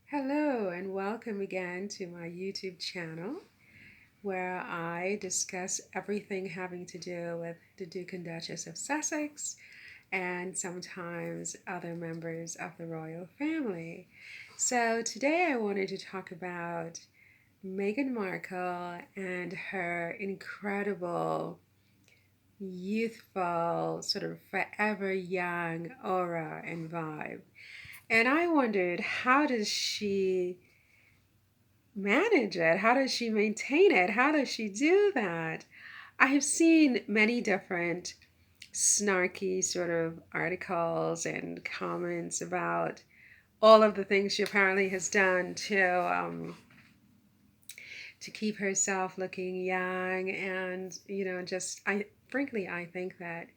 Hello, and welcome again to my YouTube channel where I discuss everything having to do with the Duke and Duchess of Sussex and sometimes other members of the royal family. So, today I wanted to talk about Meghan Markle and her incredible, youthful, sort of forever young aura and vibe. And I wondered, how does she manage it? How does she maintain it? How does she do that? I have seen many different snarky sort of articles and comments about all of the things she apparently has done to keep herself looking young, and just I think that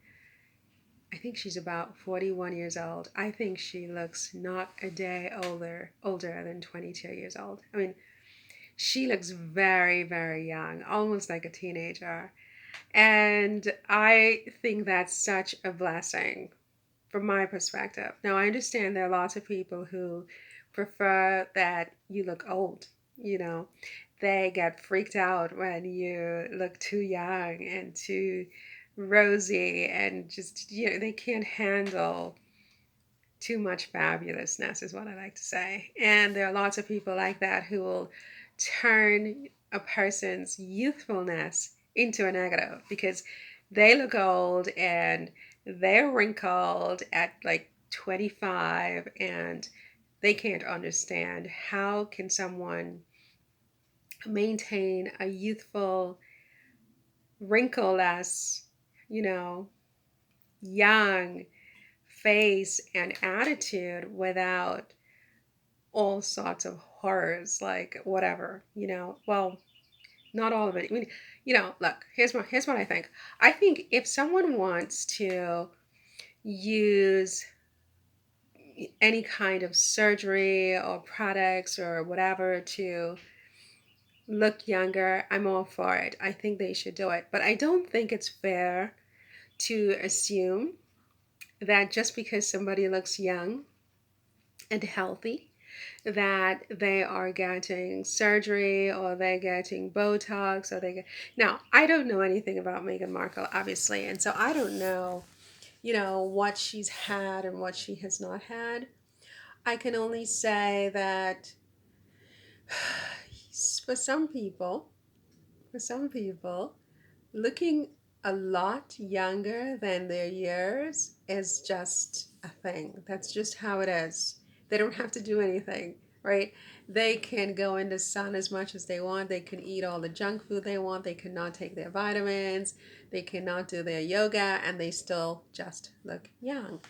I think she's about 41 years old. I think she looks not a day older than 22 years old. I mean, she looks very, very young, almost like a teenager. And I think that's such a blessing from my perspective. Now, I understand there are lots of people who prefer that you look old, you know. They get freaked out when you look too young and too rosy and just, they can't handle too much fabulousness, is what I like to say. And there are lots of people like that who will turn a person's youthfulness into a negative because they look old and they're wrinkled at like 25, and they can't understand how can someone maintain a youthful, wrinkleless, you know, young face and attitude without all sorts of horrors, like whatever, well, not all of it. I mean, look, here's what I think. I think if someone wants to use any kind of surgery or products or whatever to look younger, I'm all for it. I think they should do it. But I don't think it's fair to assume that just because somebody looks young and healthy, that they are getting surgery or they're getting Botox or they get. Now, I don't know anything about Meghan Markle, obviously, and so I don't know, what she's had and what she has not had. I can only say that for some people, for some people, looking a lot younger than their years is just a thing. That's just how it is. They don't have to do anything, right? They can go in the sun as much as they want. They can eat all the junk food they want. They cannot take their vitamins. They cannot do their yoga, and they still just look young.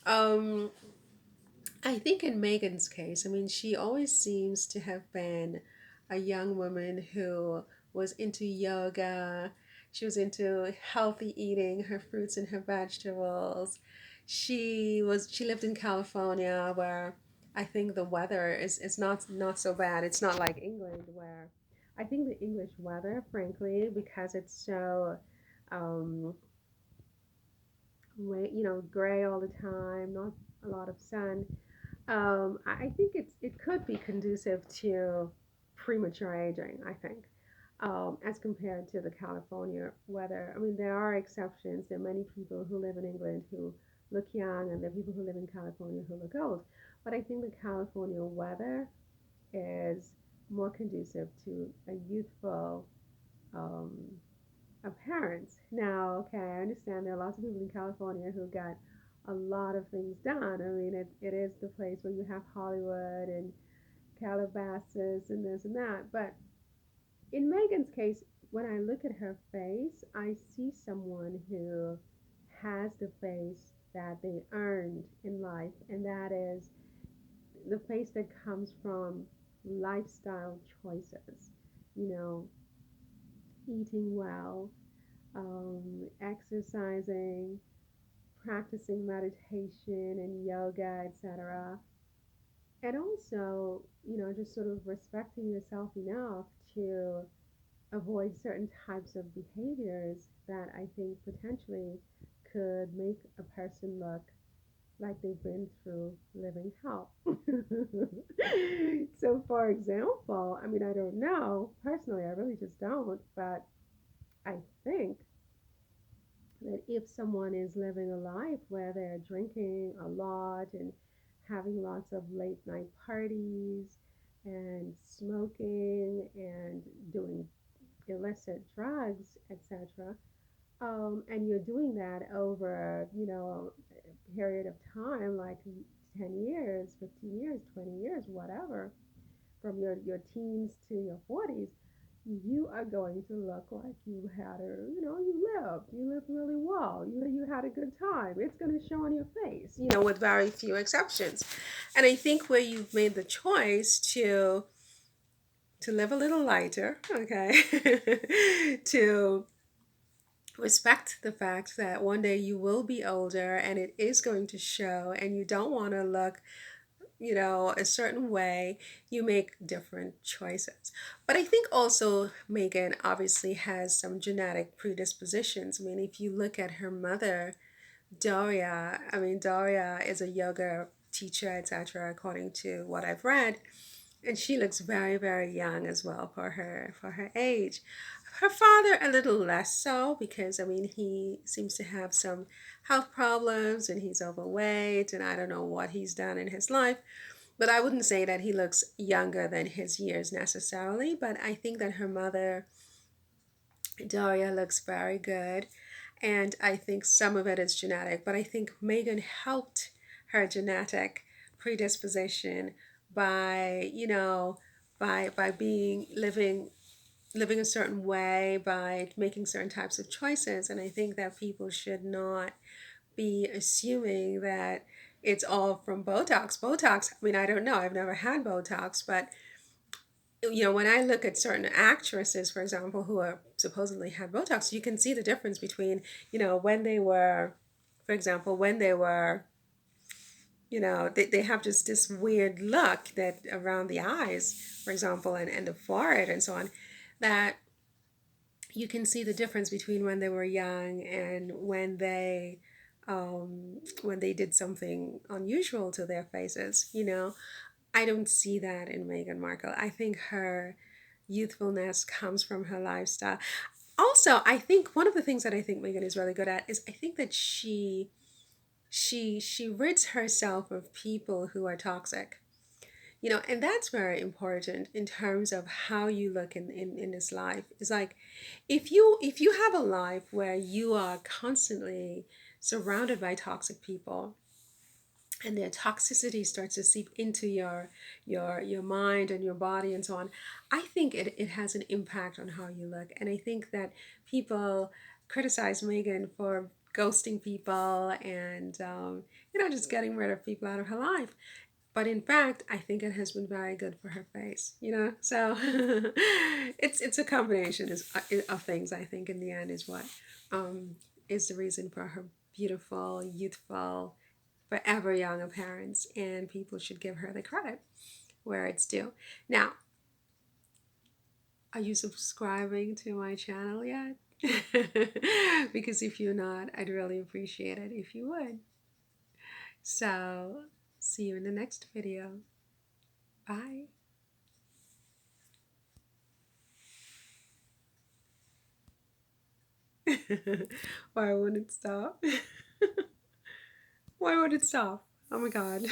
Um, I think in Megan's case, I mean, she always seems to have been a young woman who was into yoga. She was into healthy eating, her fruits and her vegetables. She lived in California where I think the weather is not so bad. It's not like England where I think the English weather, frankly, because it's so um, gray all the time, not a lot of sun. I think it could be conducive to premature aging, I think, as compared to the California weather. I mean, there are exceptions. There are many people who live in England who look young, and there are people who live in California who look old. But I think the California weather is more conducive to a youthful um, appearance. Now, okay, I understand there are lots of people in California who got a lot of things done. I mean, it is the place where you have Hollywood and Calabasas and this and that. But in Megan's case, when I look at her face, I see someone who has the face that they earned in life, and that is the face that comes from lifestyle choices. You know, eating well, exercising, practicing meditation and yoga, etc. And also, just sort of respecting yourself enough to avoid certain types of behaviors that I think potentially could make a person look like they've been through living hell. So, for example, I mean, I don't know personally, I really just don't, but I think that if someone is living a life where they're drinking a lot and having lots of late night parties and smoking and doing illicit drugs, etc., and you're doing that over, a period of time like 10 years, 15 years, 20 years, whatever, from your teens to your 40s, you are going to look like you had you lived really well, you had a good time. It's going to show on your face, with very few exceptions. And I think where you've made the choice to live a little lighter, okay, to respect the fact that one day you will be older and it is going to show, and you don't want to look, a certain way, you make different choices. But I think also Megan obviously has some genetic predispositions. I mean, if you look at her mother, Daria, I mean, Daria is a yoga teacher, etc., according to what I've read, and she looks very, very young as well for her age. Her father a little less so, because I mean he seems to have some health problems and he's overweight, and I don't know what he's done in his life. But I wouldn't say that he looks younger than his years necessarily. But I think that her mother, Daria, looks very good. And I think some of it is genetic. But I think Megan helped her genetic predisposition by, by being living a certain way, by making certain types of choices. And I think that people should not be assuming that it's all from Botox. Botox, I mean, I don't know. I've never had Botox, but when I look at certain actresses, for example, who are supposedly had Botox, you can see the difference between, when they were, for example, when they were, they have just this weird look that around the eyes, for example, and the forehead and so on, that you can see the difference between when they were young and when they did something unusual to their faces. I don't see that in Meghan Markle. I think her youthfulness comes from her lifestyle. Also, I think one of the things that I think Meghan is really good at is I think that she rids herself of people who are toxic. And that's very important in terms of how you look in this life. It's like if you have a life where you are constantly surrounded by toxic people, and their toxicity starts to seep into your mind and your body and so on, I think it has an impact on how you look. And I think that people criticize Megan for ghosting people and just getting rid of people out of her life. But in fact, I think it has been very good for her face. So it's a combination of things. I think in the end is what is the reason for her beautiful, youthful, forever young appearance, and people should give her the credit where it's due. Now, are you subscribing to my channel yet? Because if you're not, I'd really appreciate it if you would. So, see you in the next video. Bye. Why won't it stop? Why would it stop? Oh my god.